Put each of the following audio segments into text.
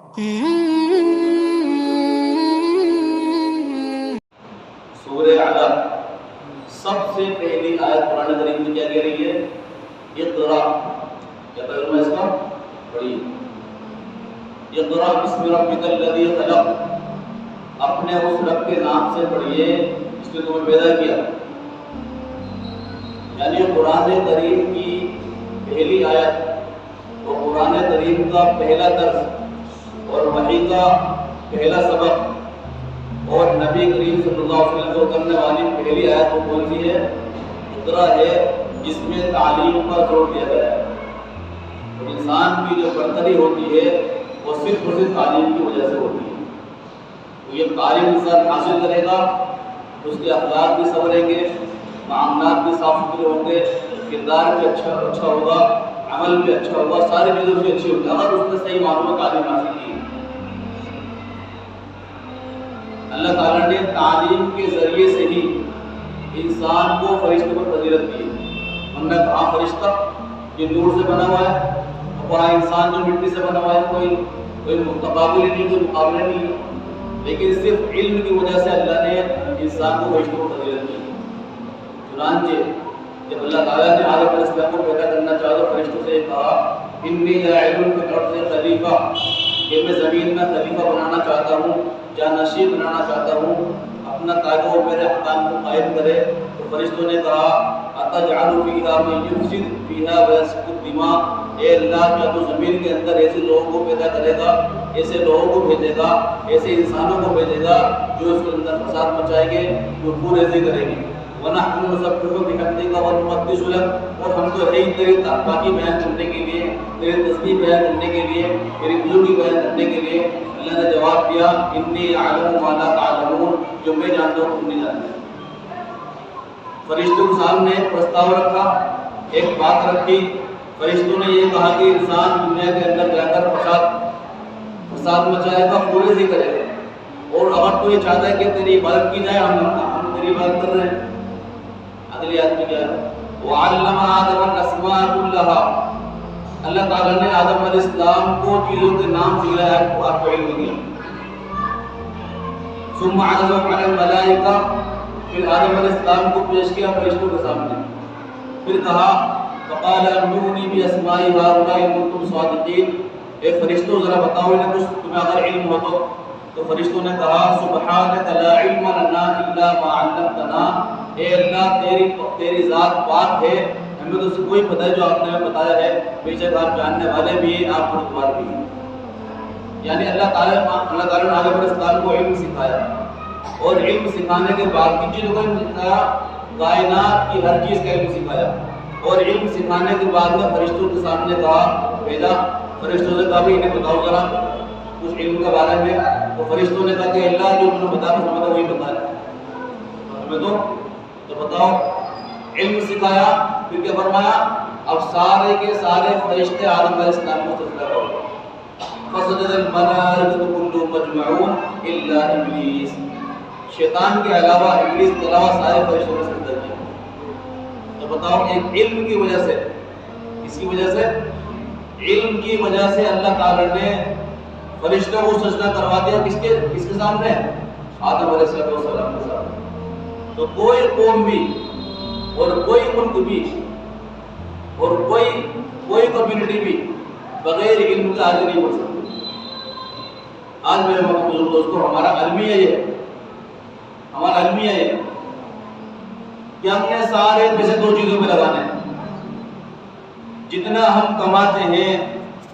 سورہ علق سب سے پہلی آیت قرآن کریم میں کیا کہہ رہی ہے؟ اقرا. کیا ترجمہ ہے اس کا؟ پڑھیے. اقرا بسم ربک الذی خلق، اپنے اس رب کے نام سے پڑھیے جس نے تمہیں پیدا کیا. یعنی قرآن کریم کی پہلی آیت اور قرآن کریم کا پہلا درس اور وحی کا پہلا سبق اور نبی کریم صلی اللہ علیہ وسلم کو کرنے والی پہلی آیت وہ کون سی ہے؟ اقرا ہے، جس میں تعلیم پر زور دیا گیا ہے. تو انسان کی جو برتری ہوتی ہے وہ صرف اور صرف تعلیم کی وجہ سے ہوتی ہے. تو یہ تعلیم انسان حاصل کرے گا تو اس کے اخلاق بھی سنوریں گے، معاملات بھی صاف ستھرے ہوں گے، کردار بھی اچھا ہوگا، عمل بھی اچھا ہوگا، ساری چیزوں سے اچھی ہوگی اگر اس نے صحیح معلومات تعلیم حاصل کی. اللہ تعالیٰ نے تعلیم کے ذریعے سے ہی انسان کو فرشتے پر فضیلت دی. ہم نے کہا فرشتہ یہ نور سے بنا ہوا ہے، اور انسان جو مٹی سے بنا ہوا ہے، کوئی تقابل نہیں، کوئی مقابلہ نہیں ہے. لیکن صرف علم کی وجہ سے اللہ نے انسان کو فرشتوں پر فضیلت دی. چنانچہ جب اللہ تعالیٰ نے آدم علیہ السلام کو پیدا کرنا چاہا تو فرشتوں سے کہا انی جاعل فی الارض خلیفہ، کہ میں زمین میں خلیفہ بنانا چاہتا ہوں، جانشین بنانا چاہتا ہوں اپنا، تاکہ وہ میرے احکام کو قائم کرے. تو فرشتوں نے کہا اتجعل فیہا من یفسد فیہا ویسفک الدماء، اے اللہ کیا تو زمین کے اندر ایسے لوگوں کو پیدا کرے گا، ایسے لوگوں کو بھیجے گا، ایسے انسانوں کو بھیجے گا جو اس کے اندر فساد مچائیں گے، جو پوریزی کریں گے. وَنَحْنُ نُسَبِّحُ بِحَمْدِكَ وَنُقَدِّسُ لَكَ، اور ہم تو ہے ہی تیری پاکی بیان کرنے کے لیے، تیری تسبیح بیان کرنے کے لیے، تیری بزرگی بیان کرنے کے لیے. اللہ نے جواب دیا انی اعلم ما لا تعلمون، جو میں جانتا ہوں تم نہیں جانتے. فرشتوں کے سامنے ایک پرستاؤ رکھا، ایک بات رکھی. فرشتوں نے یہ کہا کہ انسان دنیا کے اندر جا کر فساد مچائے گا، پوریزی کرے گا، اور اگر تو یہ چاہتا ہے کہ تیری عبادت کی جائے، ہم تیری عبادت کر رہے ہیں. اگلی آیت میں کیا ہے؟ وَعَلَّمَ آدَمَ الْأَسْمَاءَ كُلَّهَا، اللہ تعالیٰ نے آدم علیہ السلام کو چیزوں کے نام سکھلایا، آپ کو علم دیا. ثُمَّ عَرَضَهُمْ عَلَى الْمَلَائِكَةِ، پھر آدم علیہ السلام کو پیش کیا فرشتوں کے سامنے. پھر کہا فَقَالَ أَنبِئُونِي بِأَسْمَاءِ هَؤُلَاءِ إِن كُنتُمْ صَادِقِينَ، اے فرشتوں ذرا بتاؤ انہیں کچھ، تمہیں اگر علم ہو تو. تو فرشتوں نے کہا سبحانک لا علم لنا الا ما علمتنا، اے اللہ تیری ذات پاک ہے، ہمیں تو کوئی پتہ ہے جو آپ نے ہمیں بتایا ہے، بے شک آپ جاننے والے بھی ہیں، آپ پروردگار بھی ہیں. یعنی اللہ تعالیٰ نے آدم علیہ السلام کو علم سکھایا، اور علم سکھانے کے بعد کی چیزوں کو علم سکھایا، کائنات کی ہر چیز کا علم سکھایا. اور علم سکھانے کے بعد میں فرشتوں کے سامنے کہا بھیجا، فرشتوں سے کہا بھی انہیں بتاؤ ذرا کچھ علم کے بارے میں. تو فرشتوں نے کہا کہ اللہ جو تمہیں بتا رہا ہمیں تو وہی بتایا، ہمیں تو بتاؤ. علم سکھایا، پھر کیا فرمایا؟ اب سارے کے سارے فرشتے آدم علیہ السلام کو سجدہ کرو. فسجد الملائکۃ کلهم اجمعون الا ابلیس، شیطان کے علاوہ، ابلیس کے علاوہ سارے فرشتوں نے سجدہ کیا. تو بتاؤ، ایک علم کی وجہ سے، اس کی وجہ سے، علم کی وجہ سے اللہ تعالیٰ نے فرشتوں کو سجدہ کروا دیا. کس کے سامنے؟ آدم علیہ السلام کے سامنے. تو کوئی قوم بھی اور کوئی ملک بھی اور کوئی کمیونٹی بھی بغیر علم کے آگے نہیں بڑھ سکتی. آج میرے بزرگ دوستوں، ہمارا المیہ یہ کہ ہم نے سارے پیسے دو چیزوں میں لگانے ہیں. جتنا ہم کماتے ہیں،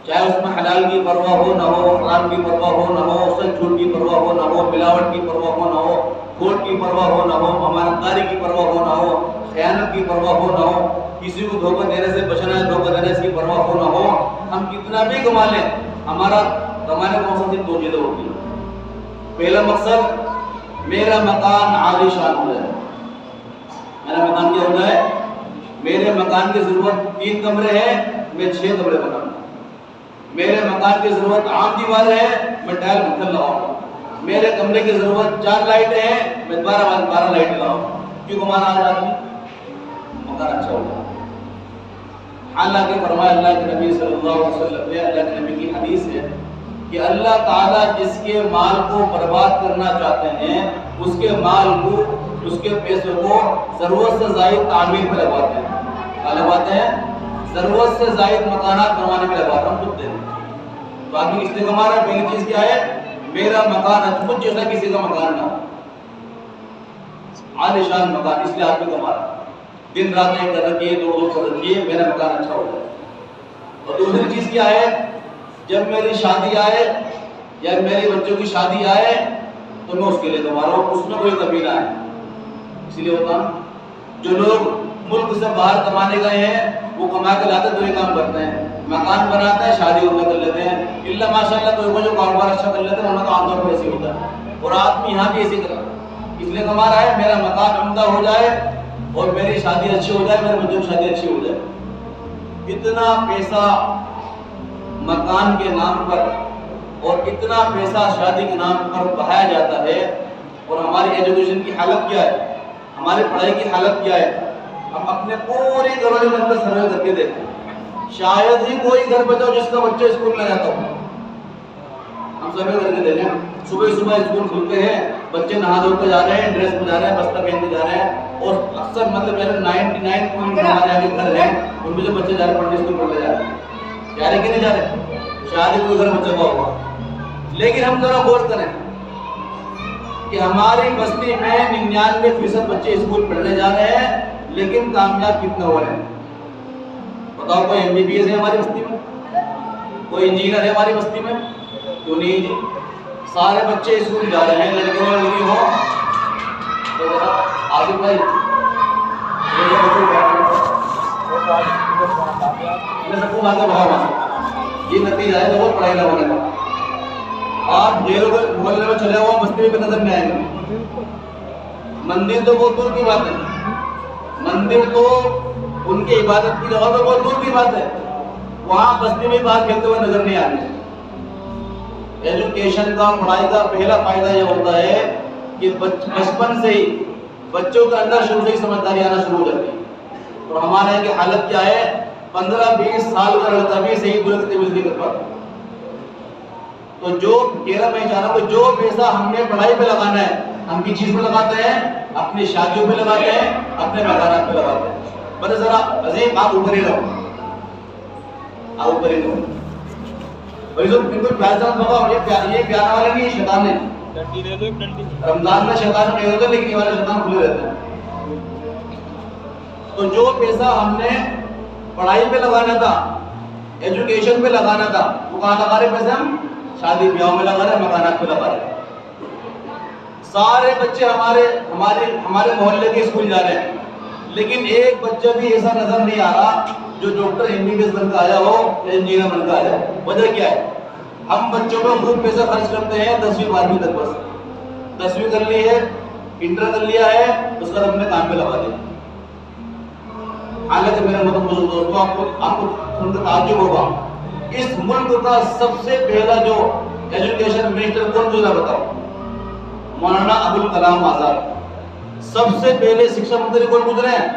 چاہے اس میں حلال کی پرواہ ہو نہ ہو، حرام کی پرواہ ہو نہ ہو، سچ جھوٹ کی پرواہ ہو نہ ہو، ملاوٹ کی پرواہ ہو نہ ہو، کھوٹ کی پرواہ ہو نہ ہو، امانتداری کی پرواہ ہو نہ ہو، خیانت کی پرواہ ہو نہ ہو، کسی کو دھوکہ دینے سے بچنا ہے، دھوکہ دینے سے پرواہ ہو نہ ہو. ہم کتنا بھی کما لیں، ہمارا کمانے کا مقصد صرف دو چیزیں ہوتی ہیں. پہلا مقصد میرا مکان عالی شان ہو جائے. میرا مکان کیا ہو جائے؟ میرے مکان کی ضرورت 3 کمرے ہیں، میں 6 کمرے بناؤں. میرے مکان کی ضرورت عام دیوار ہے، میں ٹائل پتھر لگاؤں. میرے کمرے کی ضرورت 4 لائٹیں ہیں، میں 12 لائٹیں لگاؤں. کیوں کمانا آج آدمی؟ مکان اچھا ہوگا. حالانکہ فرمایا اللہ کے نبی صلی اللہ علیہ وسلم نے، اللہ کے نبی کی حدیث ہے کہ اللہ تعالیٰ جس کے مال کو برباد کرنا چاہتے ہیں اس کے مال کو، اس کے پیسوں کو ضرورت سے زائد تعمیر میں لگواتے ہیں. کیا لگواتے ہیں؟ ضرورت سے زائد مکانات بنوانے میں لگواتے ہیں. ہم خود دیتے ہیں. تو آدمی اس لیے کما رہا ہے، پہلی چیز کیا ہے؟ میرا مکان ہے، مجھ جیسا کسی کا مکان نہ ہو، عالیشان مکان، اس لیے آدمی کما رہا ہے. دن رات نہیں کر رکھی ہے، دو کر رکھی ہے، میرا مکان اچھا ہو جائے. اور دوسری چیز کیا ہے؟ جب میری شادی آئے یا میرے بچوں کی شادی آئے تو میں اس کے لیے کما رہا ہوں، اس میں کوئی کمی نہ ہے. اس لیے ہوتا جو لوگ ملک سے باہر کمانے گئے ہیں وہ کما کے لاتے تو یہ کام کرتے ہیں، مکان بناتے ہیں، شادی ان میں کر لیتے ہیں. اللہ ماشاء اللہ کوئی جو کاروبار اچھا کر لیتے ہیں انہیں تو عام طور پر ایسے ہوتا ہے. اور آدمی یہاں بھی ایسے کرا، اس لیے کما رہا ہے میرا مکان عمدہ ہو جائے اور میری شادی اچھی ہو جائے، میرے بچوں کی شادی اچھی ہو جائے. اتنا پیسہ مکان کے نام پر اور اتنا پیسہ شادی کے نام پر بہایا جاتا ہے. اور ہماری ایجوکیشن کی حالت کیا ہے، ہماری پڑھائی کی حالت کیا ہے؟ ہم اپنے پورے گھروں کے اندر سروے کر کے دیکھیں، شاید ہی کوئی گھر بچا جس کا بچہ اسکول نہ جاتا ہو. ہم سروے کر کے دیکھیں، صبح صبح اسکول کھلتے ہیں، بچے نہا دھو کے جا رہے ہیں، ڈریس میں جا رہے ہیں، بستہ پہن کے جا رہے ہیں. اور اکثر مطلب 99% ہمارے آگے گھر ہیں ان میں جو بچے جا رہے ہیں پڑھنے اسکول پڑھنے جا رہے ہیں، جا رہے کہ نہیں جا رہے؟ شاید ہی کوئی گھر بچہ ہوا ہوگا. لیکن ہم ذرا غور کریں کہ ہماری بستی میں 99% بچے اسکول پڑھنے جا رہے ہیں لیکن کامیاب کتنے ہو رہے ہیں؟ بتاؤ. کوئی MBBS ہے ہماری بستی میں؟ کوئی انجینئر ہے ہماری بستی میں؟ کیوں نہیں جی؟ سارے بچے اسکول جا رہے ہیں، لڑکے ہو لڑکی ہو. عاصف بھائی میں سب کو آگے بڑھاؤں گا، یہ نتیجہ ہے جو پڑھائی نہ ہونے کا. آپ غیروں کے محلے میں چلے ہوا بستی میں نظر نہیں آئیں گے. مندر تو بہت دور کی بات ہے، مندر تو ان کی عبادت کی جگہ تو بہت دور کی بات ہے، وہاں بستی میں باہر کھیلتے ہوئے نظر نہیں آتے. ایجوکیشن کا، پڑھائی کا پہلا فائدہ یہ ہوتا ہے کہ بچپن سے ہی بچوں کے اندر شروع سے ہی سمجھداری آنا شروع ہو جاتی ہے. اور ہمارے یہاں کی حالت کیا ہے؟ 15-20 سال کا لڑکا بھی صحیح برے کی تمیز نہیں کر پاتا. تو جو کہہ رہا میں چاہ رہا ہوں کہ جو پیسہ ہم نے پڑھائی پہ لگانا ہے ہم کی چیز پہ لگاتے ہیں؟ اپنی شادیوں پہ لگاتے ہیں، اپنے مکانات پہ لگاتے ہیں. بس ذرا عظیم آپ اوپر ہی رہو، آپ اوپر ہی رہو. اور جو بالکل پیار بگاؤ، یہ پیار والے نہیں، شیطان ہے. رمضان میں شیطان نہیں ہوتے لیکن یہ والے شیطان کھلے رہتے ہیں. تو جو پیسہ ہم نے پڑھائی پہ لگانا تھا، ایجوکیشن پہ لگانا تھا، وہ کہاں لگا رہے پیسے؟ ہم شادی بیاہوں میں لگا رہے ہیں، مکانات پہ لگا رہے ہیں. سارے بچے ہمارے محلے کے اسکول جا رہے ہیں لیکن ایک بچہ بھی ایسا نظر نہیں آ رہا جو ڈاکٹر MBBS بن کے آیا ہو یا انجینئر بن کے آیا ہو. وجہ کیا ہے؟ ہم بچوں پہ خوب پیسہ خرچ کرتے ہیں 10ویں 12ویں تک. بس 10ویں کر لی ہے، انٹر کر لیا ہے، اس کا اپنے کام پہ لگا دیا. حالانکہ میرے مطلب دوستوں آپ کو سن کر تعجب ہوگا، اس ملک کا سب سے پہلا جو ایجوکیشن منسٹر کون گزرا بتاؤ؟ مولانا ابوالکلام آزاد. سب سے پہلے شکشا منتری کون گزرے ہیں؟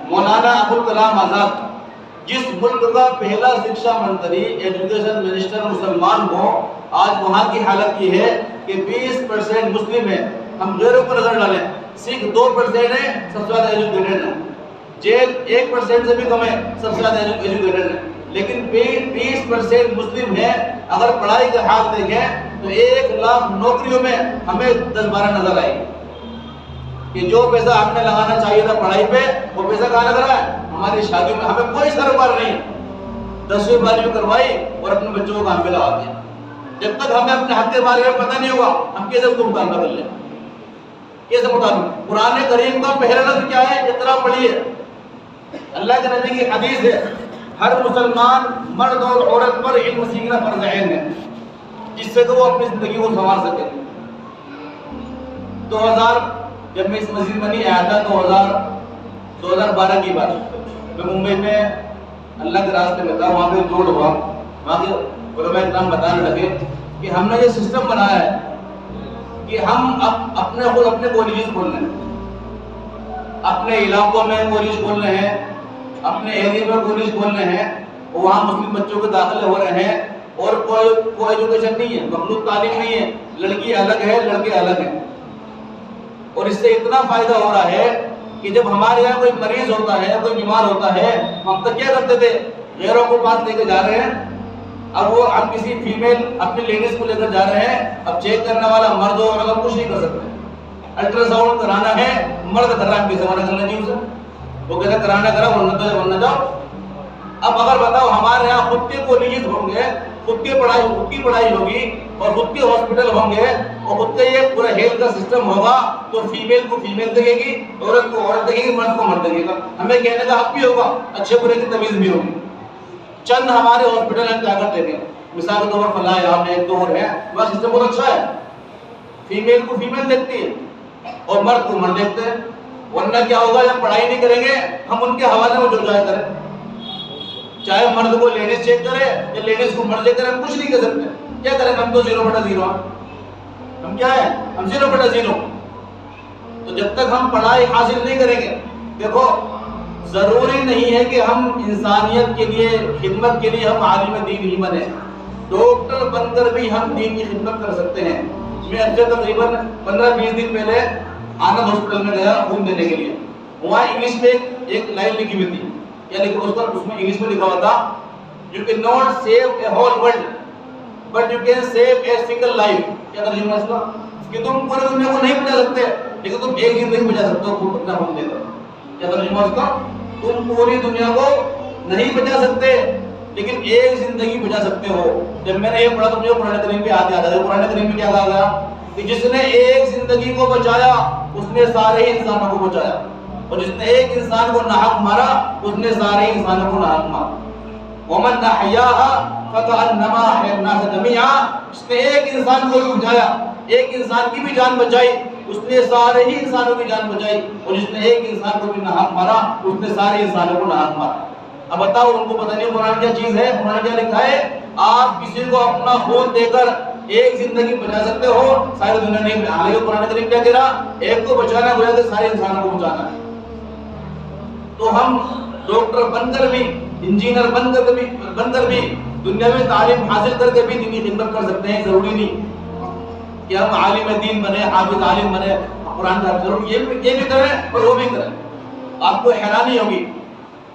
مولانا ابوالکلام آزاد. جس ملک کا پہلا شکشا منتری، ایجوکیشن منسٹر مسلمان ہو، آج وہاں کی حالت یہ ہے کہ 20% مسلم ہے. ہم غیروں پر نظر ڈالیں، سکھ 2% ہے، سب سے زیادہ ایجوکیٹڈ ہے. جیل 1% سے بھی کم ہے، سب سے زیادہ ایجوکیٹڈ ہے. لیکن 20% مسلم ہیں. اگر پڑھائی کا حال دیکھیں تو 1 لاکھ نوکریوں میں ہمیں 10-12 نظر آئے کہ جو پیسہ ہم نے لگانا چاہیے تھا پڑھائی پہ وہ پیسہ کہاں لگ رہا ہے؟ ہماری شادیوں میں. ہمیں کوئی سروکار نہیں، 10ویں 12ویں کروائی اور اپنے بچوں کو کام پہ لگا دیا. جب تک ہمیں اپنے حق کے بارے میں پتہ نہیں ہوگا ہم کیسے اس کو مطالبہ کر لیں؟ کیسے مطالبہ؟ قرآن کریم کا پہلا لفظ کیا ہے؟ اقرا پڑھیے. اللہ کے نبی کی حدیث ہے، ہر مسلمان مرد اور عورت پر علم سیکھنا فرض عین ہے جس سے کہ وہ اپنی زندگی کو سنوار سکے. 2000 جب میں اس مسجد میں نہیں آیا تھا، 2012 کی بات، میں ممبئی میں اللہ کے راستے میں تھا. وہاں پہ روڈ ہوا، وہاں کے علماء کرام بتانے لگے کہ ہم نے یہ سسٹم بنایا ہے کہ ہم اپنے کالجز کھول رہے ہیں، اپنے علاقوں میں کالج کھول رہے ہیں، اپنے ایریے میں کالج کھول رہے ہیں، وہاں مسلم بچوں کے داخلے ہو رہے ہیں. اور کوئی ایجوکیشن نہیں ہے، مخلوط تعلیم نہیں ہے، لڑکی الگ ہے لڑکے الگ ہیں. اور اس سے اتنا فائدہ ہو رہا ہے کہ جب ہمارے یہاں کوئی مریض ہوتا ہے، کوئی بیمار ہوتا ہے، ہم تو کیا کرتے تھے، غیروں کو پاس لے کے جا رہے ہیں. اب وہ ہم کسی فیمیل اپنی لیڈیز کو لے کر جا رہے ہیں، اب چیک کرنے والا مرد ہو اگر کچھ نہیں کر سکتے. الٹرا ساؤنڈ کرانا ہے، مرد کر رہا ہے، کسی منع کرنا نہیں اسے، وہ کہتا ہے کرانا کرا ورنہ جاؤ. اب اگر بتاؤ ہمارے یہاں خود کے کالجز ہوں گے، خود کی پڑھائی ہوگی اور خود کے ہاسپٹل ہوں گے اور خود کا یہ پورا ہیلتھ کا سسٹم ہوگا تو فیمیل کو فیمیل دے گی، عورت کو عورت دے گی، مرد کو مرد دے گا. ہمیں کہنے کا حق بھی ہوگا، اچھے برے کی تمیز بھی ہوگی. چند ہمارے ہاسپٹل ہیں کیا کرتے ہیں، مثال کے طور پر فلاح یہاں میں ایک دو اور ہے، وہ سسٹم بہت اچھا ہے، فیمیل کو فیمیل دیکھتی ہے اور مرد کو مرد دیکھتے ہیں. ورنہ کیا ہوگا جب پڑھائی نہیں کریں گے ہم ان کے حوالے میں جو جائے کریں، چاہے مرد کو لیڈیز چیک کرے یا لیڈیز کو مرد چیک کرے، ہم کچھ نہیں کر سکتے. کیا کریں ہم تو 0/0 ہیں، ہم کیا ہیں، ہم 0/0. تو جب تک ہم پڑھائی حاصل نہیں کریں گے، دیکھو ضروری نہیں ہے کہ ہم انسانیت کے لیے خدمت کے لیے ہم عالم دین ہی بنے، ڈاکٹر بن کر بھی ہم دین کی خدمت کر سکتے ہیں. میں تقریباً 15-20 دن پہلے آنند ہاسپٹل میں گیا خون دینے کے لیے. وہاں انگلش میں ایک لائن لکھی ہوئی تھی، کیا لکھا اس میں انگلش میں لکھا ہوا تھا، you can not save a whole world but you can save a single life. کیا ترجمہ ہے اس کا، کہ تم پورے دنیا کو نہیں بچا سکتے لیکن تم ایک زندگی بچا سکتے ہو اپنا خون دے کر. کیا ترجمہ اس کا، تم پوری دنیا کو نہیں بچا سکتے لیکن ایک زندگی بچا سکتے ہو. جب میں نے یہ پڑھا تو مجھے قرآن کریم پہ یاد آیا. قرآن کریم میں کیا کہا گیا کہ جس نے ایک زندگی کو بچایا اس نے سارے ہی انسانوں کو بچایا، اور جس نے ایک انسان کو ناحق مارا اس نے سارے ہی انسانوں کو ناحق مارا. ومن احیاها فکأنما احیا الناس جميعا. جس نے ایک انسان کو بچایا، ایک انسان کی بھی جان بچائی، اس نے سارے ہی انسانوں کی جان بچائی، اور جس نے ایک انسان کو بھی ناحق مارا اس نے سارے انسانوں کو ناحق مارا. اب بتاؤ ان کو پتہ نہیں قرآن کیا چیز ہے، قرآن کیا لکھا ہے، آپ کسی کو اپنا خون دے کر ایک زندگی بچا سکتے ہو، ساری دنیا نہیں. حالانکہ قرآن کریم کیا کہہ رہا، ایک کو بچانا گویا کہ سارے انسانوں کو بچانا ہے. تو ہم ڈاکٹر بن کر بھی، انجینئر بن کر بھی دنیا میں تعلیم حاصل کر کے بھی دینی خدمت کر سکتے ہیں. ضروری نہیں کہ ہم عالم دین بنے، حافظ عالم بنے، قرآن کا ضرور یہ بھی کریں اور وہ بھی کریں. آپ کو حیرانی ہوگی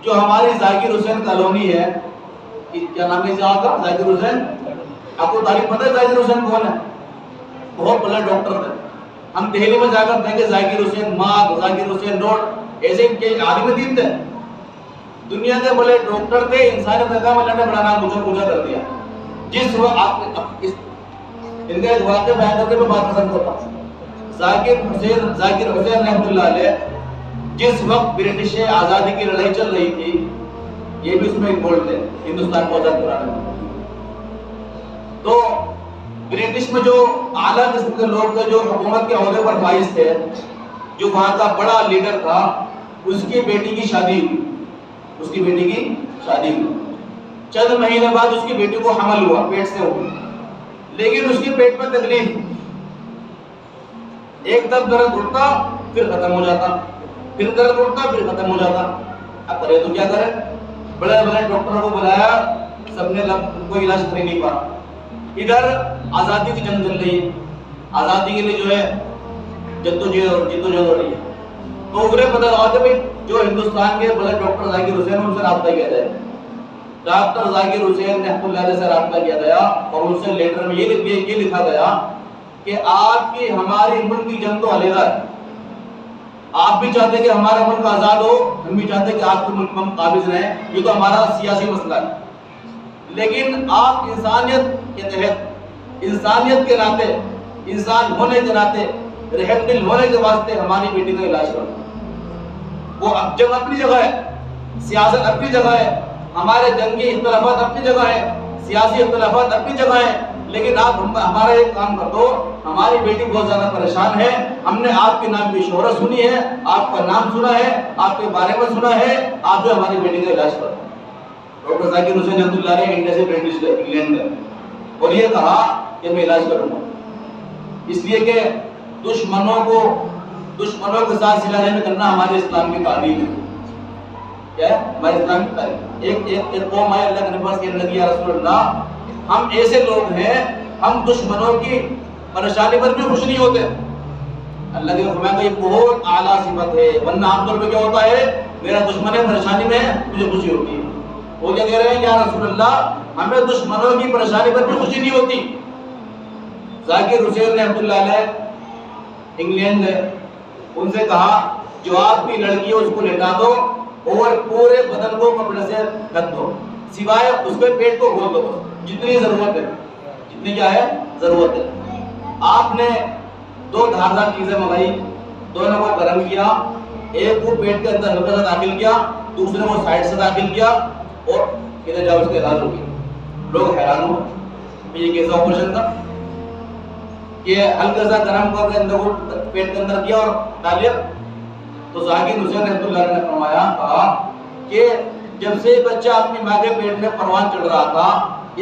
جو ہماری ذاکر حسین کالونی ہے، کیا نام ہے جہاں کا، ذاکر حسین. آپ کو تاریخ پتہ ہے ذاکر حسین کون ہے؟ بہت بڑے ڈاکٹر تھے. ہم دہلی میں جا کر دیکھیں ذاکر حسین مارگ، ذاکر حسین روڈ، ایسے ان کے عالم دین تھے، دنیا کے بڑے ڈاکٹر تھے. انسانیت کا کام اللہ نے بڑا نام اونچا کر دیا. جس وقت آپ ان کا ایک واقعہ بیان کرنے میں بات پسند کرتا ہوں. ذاکر حسین رحمۃ اللہ علیہ جس وقت برٹش آزادی کی لڑائی چل رہی تھی، یہ بھی اس میں انوالو تھے ہندوستان کو آزاد کرانے میں. تو برٹش میں جو اعلیٰ قسم کے لوگ تھے، جو حکومت کے عہدے پر فائز تھے، جو وہاں کا بڑا لیڈر تھا، اس کی بیٹی کی شادی ہوئی. چند مہینے بعد اس کی بیٹی کو حمل ہوا، پیٹ سے ہوا، لیکن اس کی پیٹ میں تکلیف، ایک دم درد اٹھتا پھر ختم ہو جاتا، پھر درد اٹھتا پھر ختم ہو جاتا. اب کرے تو کیا کرے، بڑے بڑے ڈاکٹروں کو بلایا، سب نے کوئی علاج کر ہی نہیں پا. ادھر آزادی کی جنگ چل رہی ہے، آزادی کے لیے جو ہے جدوجہد ہو رہی ہے. تو انہیں پتہ لگا کہ بھائی جو ہندوستان کے بڑے ڈاکٹر ذاکر حسین ان سے رابطہ کیا جائے. ڈاکٹر ذاکر حسین رحمۃ اللہ علیہ سے رابطہ کیا گیا اور ان سے لیٹر میں یہ لکھا گیا کہ آپ کی ہماری ملک کی جنگ تو علیحدہ ہے، آپ بھی چاہتے کہ ہمارا ملک آزاد ہو، ہم بھی چاہتے کہ آپ کے ملک میں ہم قابض رہیں، یہ تو ہمارا سیاسی مسئلہ ہے، لیکن آپ انسانیت کے تحت، انسانیت کے ناطے، انسان ہونے کے ناطے، رحم دل ہونے کے واسطے ہماری بیٹی کا علاج کرو. وہ جنگ اپنی جگہ ہے، سیاست اپنی جگہ ہے، ہمارے جنگی اختلافات اپنی جگہ ہے، سیاسی اختلافات اپنی جگہ ہے، لیکن آپ ہمارا ایک کام کر دو. ہماری بیٹی بہت زیادہ پریشان ہے، ہم نے آپ کے نام کی شہرت سنی ہے، آپ کا نام سنا ہے، آپ کے بارے میں سنا ہے، آپ جو ہماری بیٹی کا علاج کرو. ڈاکٹر ذاکر حسین رحمۃ اللہ علیہ انڈیا سے برٹش گئے، انگلینڈ گئے اور یہ کہا کہ میں علاج کروں گا، اس لیے کہ دشمنوں کے ساتھ صلح رحمی کرنا ہمارے اسلام کی تعلیم ہے. کیا ہے ہمارے اسلام کی تعلیم؟ ایک قوم ہے، اللہ کے نبی کے نبی یا رسول اللہ ہم ایسے لوگ ہیں ہم دشمنوں کی پریشانی پر بھی خوش نہیں ہوتے. اللہ کے فرمایا کہ یہ بہت اعلیٰ صفت ہے، ورنہ عام طور پہ کیا ہوتا ہے میرا دشمن پریشانی میں مجھے خوشی ہوتی ہے. وہ کیا کہہ رہے ہیں یا رسول اللہ ہمیں دشمنوں کی پریشانی پر بھی خوشی نہیں ہوتی. ذاکر حسین رحمۃ اللہ علیہ انگلینڈ ہے، ان سے کہا جو آپ کی لڑکی ہے اس کو لٹا دو اور پورے بدن کو کپڑے سے ڈھک دو سوائے اس کے پیٹ کو کھول دو جتنی ضرورت ہے، جتنی کیا ہے ضرورت ہے. آپ نے 2 دھاردار چیزیں منگائی، دونوں کو گرم کیا، ایک کو پیٹ کے اندر ہلکا سا داخل کیا، دوسرے کو سائڈ سے داخل کیا اور ادھر جا اس کے علاج ہو گیا. لوگ حیران ہوئے یہ کیسا آپریشن تھا کہ ہلکا سا گرم کر کے اندر کو پیٹ کے اندر کیا اور ڈالیا. تو ذاکر حسین رحمۃ اللہ علیہ نے فرمایا کہا کہ جب سے بچہ اپنی ماں کے پیٹ میں پروان چڑھ رہا تھا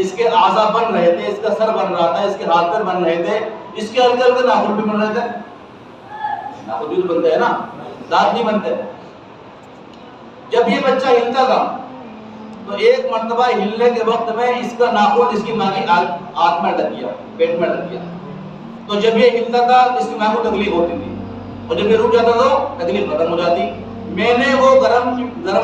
اس کے اعضاء بن رہے تھے، اس کا سر بن رہا تھا، اس کے ہاتھ پیر بن رہے تھے، اس کے ہلکے ہلکے ناخن بھی بن رہے تھے. ناخن بھی بنتے ہیں نا، دانت نہیں بنتے. جب یہ بچہ ہلتا تھا تو ایک مرتبہ ہلنے کے وقت میں اس کا ناخن اس کی ماں کی آنکھ میں اٹک گیا، پیٹ میں اٹک گیا. تو جب یہ ہلتا تھا اس کی ماں کو تکلیف ہوتی تھی اور جب یہ رک جاتا تو تکلیف ختم ہو جاتی. میں نے وہ گرم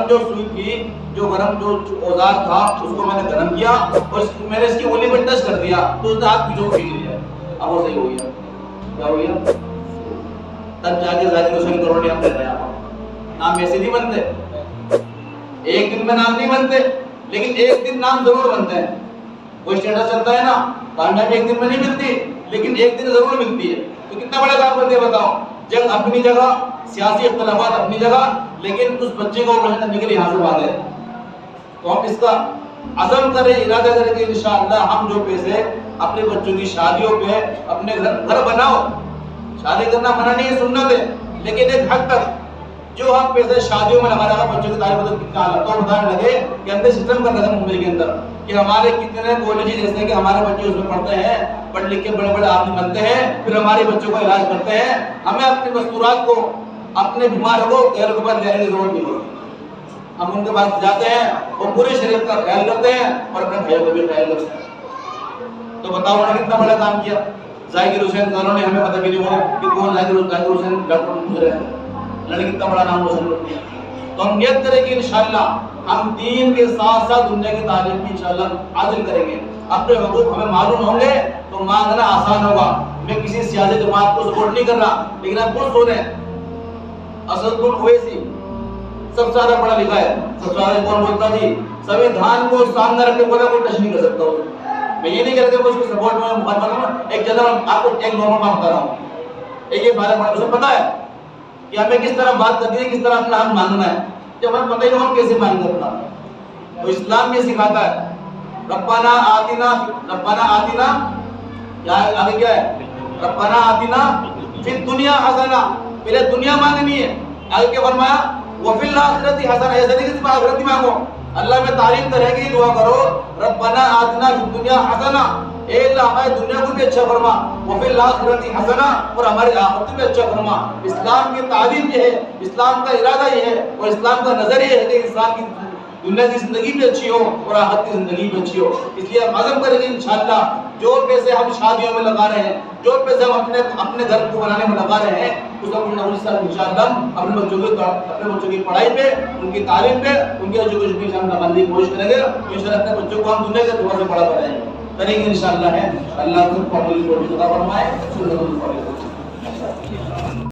جو سوئی تھی، جو گرم جو اوزار تھا اس کو میں نے گرم کیا اور میں نے اس کی انگلی پر ٹچ کر دیا تو اس نے ہاتھ پیچھے کھینچ لیا، اب وہ صحیح ہو گیا. کیا ہو گیا؟ تب جا کے ذاکر حسین کالونی ہم دیتے ہیں. نام ایسے نہیں بنتے، ایک دن میں نام نہیں بنتے، لیکن ایک دن نام ضرور بنتے ہیں. کوئی اسٹیٹس چلتا ہے نا، کامیابی ایک دن میں نہیں ملتی لیکن ایک دن ضرور ملتی ہے. تو کتنا بڑا کام کرتے ہیں بتاؤ. جنگ اپنی جگہ، سیاسی اختلافات اپنی جگہ، لیکن اس بچے کو روشن کرنے کے لیے یہاں سے باندھے. تو ہم اس کا عزم کریں، ارادہ کریں کہ انشاءاللہ ہم جو پیسے اپنے بچوں کی شادیوں پہ اپنے گھر بناؤ. شادی کرنا منع نہیں ہے، سنت ہے، لیکن ایک حد تک جو ہم پیسے شادیوں میں لگا رہا ہے بچوں کی تعلیم بدل کتنا تو بتانے لگے کہ ہم نے سسٹم کر رہے ہیں ممبئی کے اندر کہ ہمارے کتنے کالج جیسے کہ ہمارے بچے اس میں پڑھتے ہیں، پڑھ لکھ کے بڑے بڑے آدمی بنتے ہیں، پھر ہمارے بچوں کو علاج کرتے ہیں. ہمیں اپنے مستورات کو، اپنے بیماروں کو غیر کے پاس جانے کی ضرورت نہیں ہوتی. ہم ان کے پاس جاتے ہیں، وہ پورے شریعت کا خیال کرتے ہیں اور اپنے بھائیوں کا بھی خیال کرتے ہیں. تو بتاؤ انہوں نے کتنا بڑا کام کیا. ذاکر حسین کالونی ہمیں پتہ بھی نہیں ہوا کہ کون ذاکر حسین ڈاکٹر گزرے ہیں، اللہ نے کتنا بڑا نام روشن کر دیا. تو ہم نیت کریں کہ انشاءاللہ ہم دین کے ساتھ ساتھ دنیا کی تعلیم بھی انشاءاللہ حاصل کریں گے. اپنے حقوق ہمیں معلوم ہوں گے تو مانگنا آسان ہوگا. میں کسی سیاسی جماعت کو سپورٹ نہیں کر رہا، لیکن آپ خود سنیں اسد بن اویسی سب سے زیادہ پڑھا لکھا ہے، سب سے زیادہ کون بولتا جی سنویدھان کو سامنے رکھ کے بولا کوئی ٹچ نہیں کر سکتا. میں یہ نہیں کہہ رہا کہ اس کے سپورٹ میں مخالفت ہوں. ایک جنرل آپ کو ایک نارمل بات بتا رہا ہوں. ایک یہ بارے میں اسے پتا ہے کہ ہمیں کس طرح بات کرنی ہے، کس طرح اپنا حق مانگنا ہے. جب ہمیں پتہ ہی نہیں ہم کیسے مانگیں اپنا. تو اسلام یہ سکھاتا ہے ربنا آتنا یا آگے کیا ہے ربنا آتنا فی الدنیا حسنہ، پہلے دنیا مانگنی ہے. آگے کیا فرمایا وفی الآخرۃ حسنہ، ایسا نہیں کہ صرف آخرت ہی مانگو. اللہ میں تعریف تو رہے گی، دعا کرو ربنا آتنا فی الدنیا حسنہ، اے اللہ ہماری دنیا کو بھی اچھا فرما، وفی الآخرۃ حسنہ، اور ہماری آخرت بھی اچھا فرما. اسلام کی تعلیم یہ ہے، اسلام کا ارادہ یہ ہے اور اسلام کا نظریہ یہ ہے کہ انسان کی دنیا کی زندگی بھی اچھی ہو اور آخرت کی زندگی بھی اچھی ہو. اس لیے ہم عزم کریں گے انشاءاللہ جو پیسے ہم شادیوں میں لگا رہے ہیں، جو پیسے ہم اپنے گھر کو بنانے میں لگا رہے ہیں، اس کو انشاءاللہ اپنے بچوں کی پڑھائی پہ، ان کی تعلیم پہ، ان کی ایجوکیشن پہ ہم لگانے کی کوشش کریں گے. انشاءاللہ اپنے بچوں کو ہم دنیا کے دعا سے بڑا بنائیں گے، کریں گے انشاءاللہ. ہے اللہ کو قبول عطا فرمائے.